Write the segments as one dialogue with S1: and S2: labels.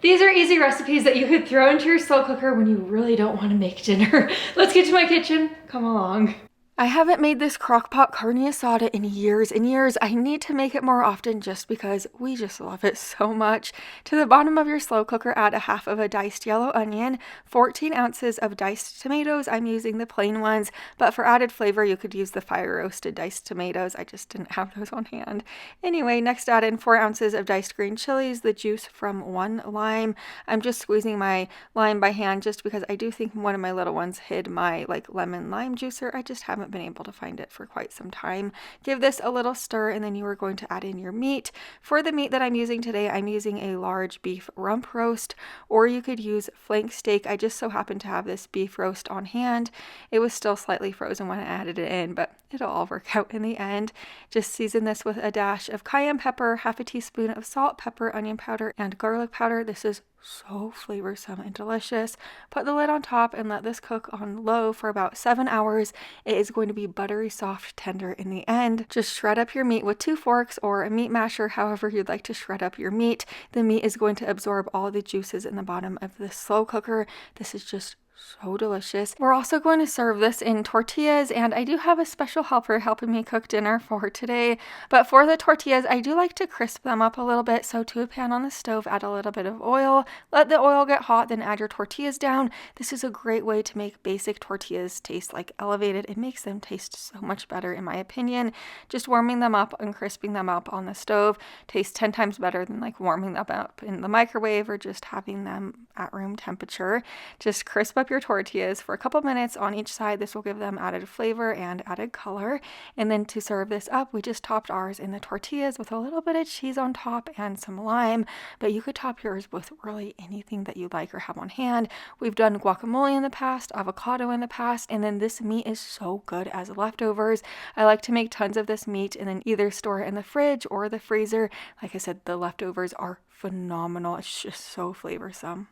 S1: These are easy recipes that you could throw into your slow cooker when you really don't want to make dinner. Let's get to my kitchen. Come along. I haven't made this Crockpot Carne Asada in years and years. I need to make it more often just because we just love it so much. To the bottom of your slow cooker, add a half of a diced yellow onion, 14 ounces of diced tomatoes. I'm using the plain ones, but for added flavor, you could use the fire roasted diced tomatoes. I just didn't have those on hand. Anyway, next add in 4 ounces of diced green chilies, the juice from 1 lime. I'm just squeezing my lime by hand just because I do think one of my little ones hid my lemon lime juicer. I just haven't been able to find it for quite some time. Give this a little stir and then you are going to add in your meat. For the meat that I'm using today, I'm using a large beef rump roast, or you could use flank steak. I just so happen to have this beef roast on hand. It was still slightly frozen when I added it in, but it'll all work out in the end. Just season this with a dash of cayenne pepper, half a teaspoon of salt, pepper, onion powder, and garlic powder. This is so flavorsome and delicious. Put the lid on top and let this cook on low for about 7 hours. It is going to be buttery soft, tender in the end. Just shred up your meat with 2 forks or a meat masher, however you'd like to shred up your meat. The meat is going to absorb all the juices in the bottom of the slow cooker. This is just so delicious. We're also going to serve this in tortillas, and I do have a special helper helping me cook dinner for today. But for the tortillas, I do like to crisp them up a little bit. So to a pan on the stove, add a little bit of oil. Let the oil get hot, then add your tortillas down. This is a great way to make basic tortillas taste like elevated. It makes them taste so much better in my opinion. Just warming them up and crisping them up on the stove tastes 10 times better than warming them up in the microwave or just having them at room temperature. Just crisp up your tortillas for a couple minutes on each side. This will give them added flavor and added color. And then to serve this up, we just topped ours in the tortillas with a little bit of cheese on top and some lime, but you could top yours with really anything that you like or have on hand. We've done guacamole in the past, avocado in the past, and then this meat is so good as leftovers. I like to make tons of this meat and then either store it in the fridge or the freezer. Like I said, the leftovers are phenomenal. It's just so flavorsome.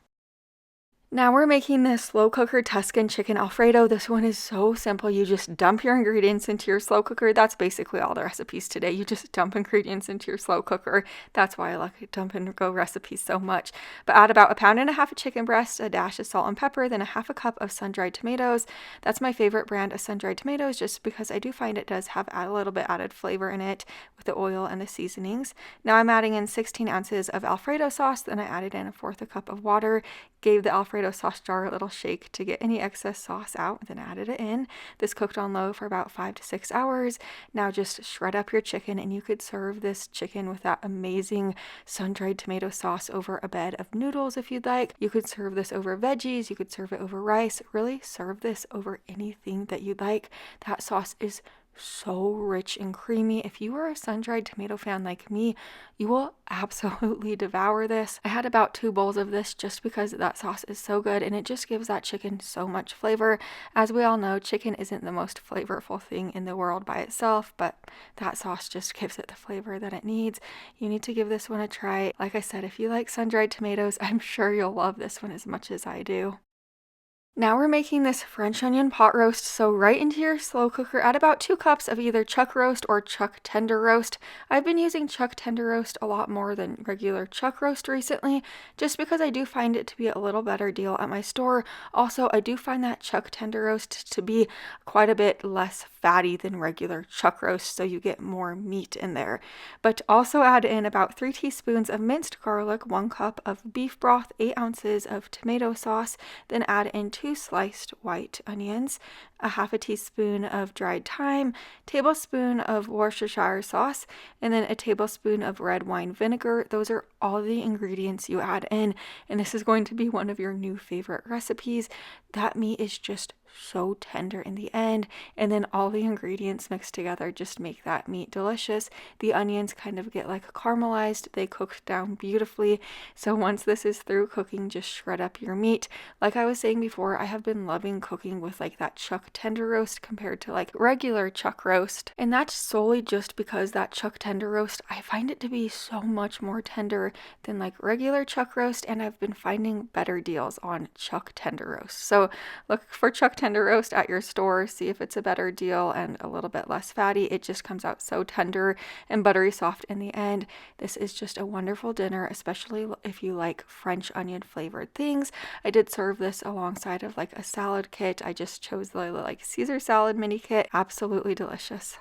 S1: Now we're making this slow cooker Tuscan chicken Alfredo. This one is so simple. You just dump your ingredients into your slow cooker. That's basically all the recipes today. You just dump ingredients into your slow cooker. That's why I like dump and go recipes so much. But add about 1.5 pounds of chicken breast, a dash of salt and pepper, then a half a cup of sun-dried tomatoes. That's my favorite brand of sun-dried tomatoes just because I do find it does have a little bit added flavor in it with the oil and the seasonings. Now I'm adding in 16 ounces of Alfredo sauce. Then I added in 1/4 cup of water. Gave the Alfredo sauce jar a little shake to get any excess sauce out, then added it in. This cooked on low for about 5 to 6 hours. Now just shred up your chicken, and you could serve this chicken with that amazing sun-dried tomato sauce over a bed of noodles if you'd like. You could serve this over veggies, you could serve it over rice. Really serve this over anything that you'd like. That sauce is so rich and creamy. If you are a sun-dried tomato fan like me, you will absolutely devour this. I had about 2 bowls of this just because that sauce is so good and it just gives that chicken so much flavor. As we all know, chicken isn't the most flavorful thing in the world by itself, but that sauce just gives it the flavor that it needs. You need to give this one a try. Like I said, if you like sun-dried tomatoes, I'm sure you'll love this one as much as I do. Now we're making this French onion pot roast, so right into your slow cooker, add about 2 cups of either chuck roast or chuck tender roast. I've been using chuck tender roast a lot more than regular chuck roast recently, just because I do find it to be a little better deal at my store. Also, I do find that chuck tender roast to be quite a bit less fatty than regular chuck roast, so you get more meat in there. But also add in about 3 teaspoons of minced garlic, 1 cup of beef broth, 8 ounces of tomato sauce, then add in 2 sliced white onions, a half a teaspoon of dried thyme, tablespoon of Worcestershire sauce, and then a tablespoon of red wine vinegar. Those are all the ingredients you add in, and this is going to be one of your new favorite recipes. That meat is just so tender in the end, and then all the ingredients mixed together just make that meat delicious. The onions kind of get caramelized, they cook down beautifully. So once this is through cooking, just shred up your meat. Like I was saying before, I have been loving cooking with that chuck tender roast compared to regular chuck roast, and that's solely just because that chuck tender roast, I find it to be so much more tender than regular chuck roast, and I've been finding better deals on chuck tender roast. So look for chuck tender tender roast at your store, see if it's a better deal and a little bit less fatty. It just comes out so tender and buttery soft in the end. This is just a wonderful dinner, especially if you like French onion flavored things. I did serve this alongside of like a salad kit. I just chose the like Caesar salad mini kit. Absolutely delicious.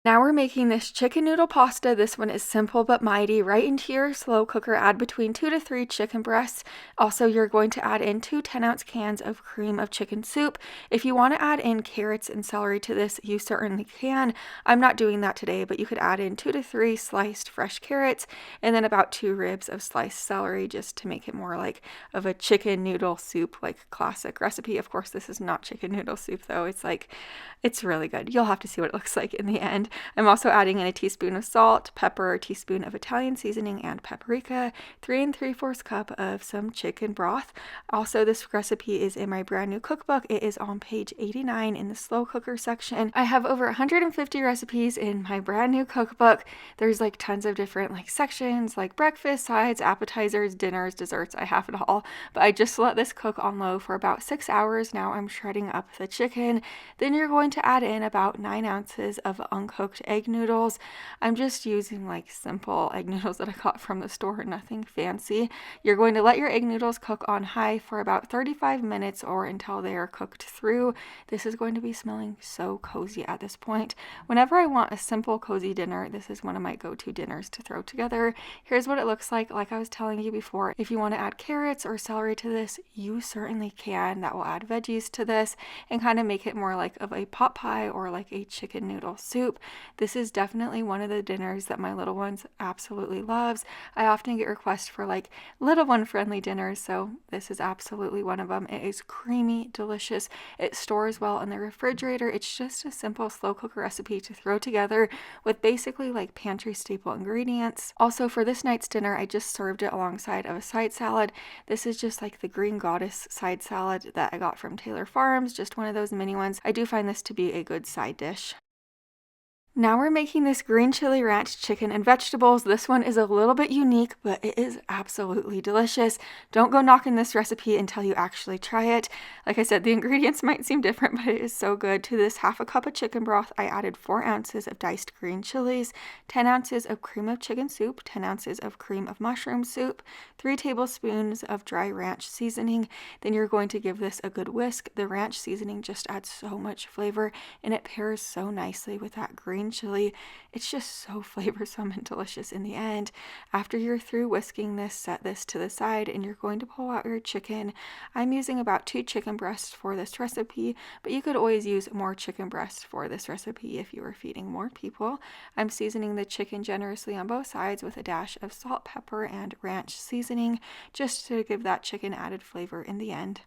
S1: Now we're making this chicken noodle pasta. This one is simple but mighty. Right into your slow cooker, add between 2 to 3 chicken breasts. Also, you're going to add in 2 10-ounce cans of cream of chicken soup. If you want to add in carrots and celery to this, you certainly can. I'm not doing that today, but you could add in 2 to 3 sliced fresh carrots and then about 2 ribs of sliced celery just to make it more like of a chicken noodle soup, like classic recipe. Of course, this is not chicken noodle soup though. It's really good. You'll have to see what it looks like in the end. I'm also adding in a teaspoon of salt, pepper, a teaspoon of Italian seasoning, and paprika, 3 3/4 cup of some chicken broth. Also, this recipe is in my brand new cookbook. It is on page 89 in the slow cooker section. I have over 150 recipes in my brand new cookbook. There's like tons of different like sections, like breakfast, sides, appetizers, dinners, desserts. I have it all. But I just let this cook on low for about 6 hours. Now I'm shredding up the chicken. Then you're going to add in about 9 ounces of uncooked egg noodles. I'm just using like simple egg noodles that I got from the store, nothing fancy. You're going to let your egg noodles cook on high for about 35 minutes or until they are cooked through. This is going to be smelling so cozy at this point. Whenever I want a simple cozy dinner, this is one of my go-to dinners to throw together. Here's what it looks like I was telling you before. If you want to add carrots or celery to this, you certainly can. That will add veggies to this and kind of make it more like of a pot pie or like a chicken noodle soup. This is definitely one of the dinners that my little ones absolutely loves. I often get requests for like little one friendly dinners, so this is absolutely one of them. It is creamy, delicious. It stores well in the refrigerator. It's just a simple slow cooker recipe to throw together with basically like pantry staple ingredients. Also, for this night's dinner, I just served it alongside of a side salad. This is just like the Green Goddess side salad that I got from Taylor Farms, just one of those mini ones. I do find this to be a good side dish. Now we're making this green chili ranch chicken and vegetables. This one is a little bit unique, but it is absolutely delicious. Don't go knocking this recipe until you actually try it. Like I said, the ingredients might seem different, but it is so good. To this half a cup of chicken broth, I added 4 ounces of diced green chilies, 10 ounces of cream of chicken soup, 10 ounces of cream of mushroom soup, 3 tablespoons of dry ranch seasoning. Then you're going to give this a good whisk. The ranch seasoning just adds so much flavor and it pairs so nicely with that green chili. It's just so flavorsome and delicious in the end. After you're through whisking this, set this to the side and you're going to pull out your chicken. I'm using about 2 chicken breasts for this recipe, but you could always use more chicken breasts for this recipe if you were feeding more people. I'm seasoning the chicken generously on both sides with a dash of salt, pepper, and ranch seasoning just to give that chicken added flavor in the end.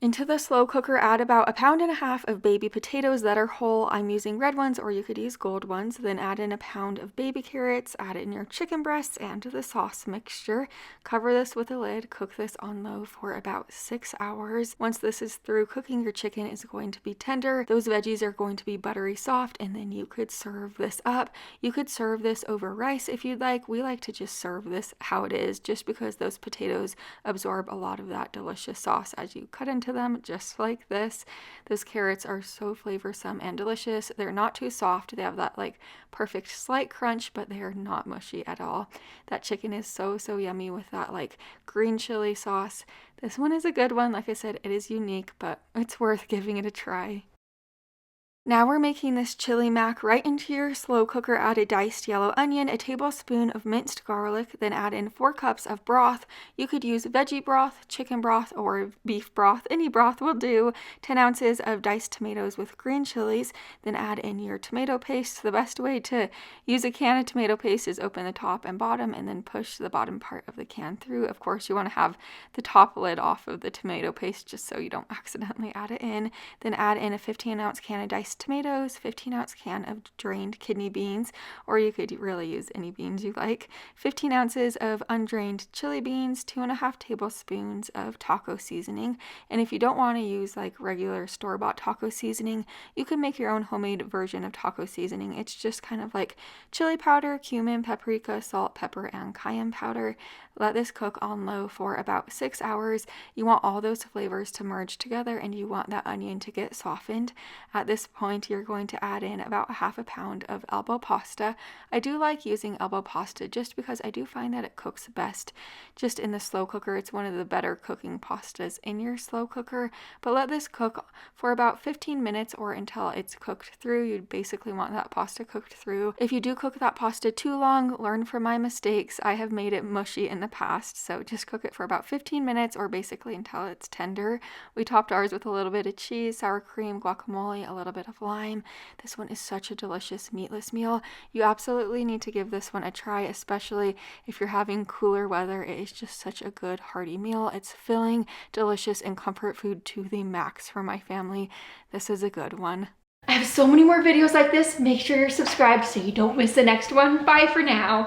S1: Into the slow cooker, add about 1.5 pounds of baby potatoes that are whole. I'm using red ones or you could use gold ones. Then add in 1 pound of baby carrots, add in your chicken breasts and the sauce mixture. Cover this with a lid, cook this on low for about 6 hours. Once this is through cooking, your chicken is going to be tender. Those veggies are going to be buttery soft, and then you could serve this up. You could serve this over rice if you'd like. We like to just serve this how it is, just because those potatoes absorb a lot of that delicious sauce as you cut into them, just like this. Those carrots are so flavorsome and delicious. They're not too soft. They have that like perfect slight crunch, but they are not mushy at all. That chicken is so yummy with that like green chili sauce. This one is a good one. Like I said, it is unique, but it's worth giving it a try. Now we're making this chili mac. Right into your slow cooker, add a diced yellow onion, a tablespoon of minced garlic, then add in 4 cups of broth. You could use veggie broth, chicken broth, or beef broth. Any broth will do. 10 ounces of diced tomatoes with green chilies, then add in your tomato paste. The best way to use a can of tomato paste is open the top and bottom and then push the bottom part of the can through. Of course, you want to have the top lid off of the tomato paste just so you don't accidentally add it in. Then add in a 15-ounce can of diced diced tomatoes, 15-ounce can of drained kidney beans, or you could really use any beans you like, 15 ounces of undrained chili beans, 2.5 tablespoons of taco seasoning. And if you don't want to use like regular store-bought taco seasoning, you can make your own homemade version of taco seasoning. It's just kind of like chili powder, cumin, paprika, salt, pepper, and cayenne powder. Let this cook on low for about 6 hours. You want all those flavors to merge together and you want that onion to get softened. At this point, you're going to add in about 1/2 pound of elbow pasta. I do like using elbow pasta just because I do find that it cooks best just in the slow cooker. It's one of the better cooking pastas in your slow cooker, but let this cook for about 15 minutes or until it's cooked through. You basically want that pasta cooked through. If you do cook that pasta too long, learn from my mistakes. I have made it mushy in the past, so just cook it for about 15 minutes or basically until it's tender. We topped ours with a little bit of cheese, sour cream, guacamole, a little bit of lime. This one is such a delicious meatless meal. You absolutely need to give this one a try, especially if you're having cooler weather. It is just such a good hearty meal. It's filling, delicious, and comfort food to the max for my family. This is a good one. I have so many more videos like this. Make sure you're subscribed so you don't miss the next one. Bye for now.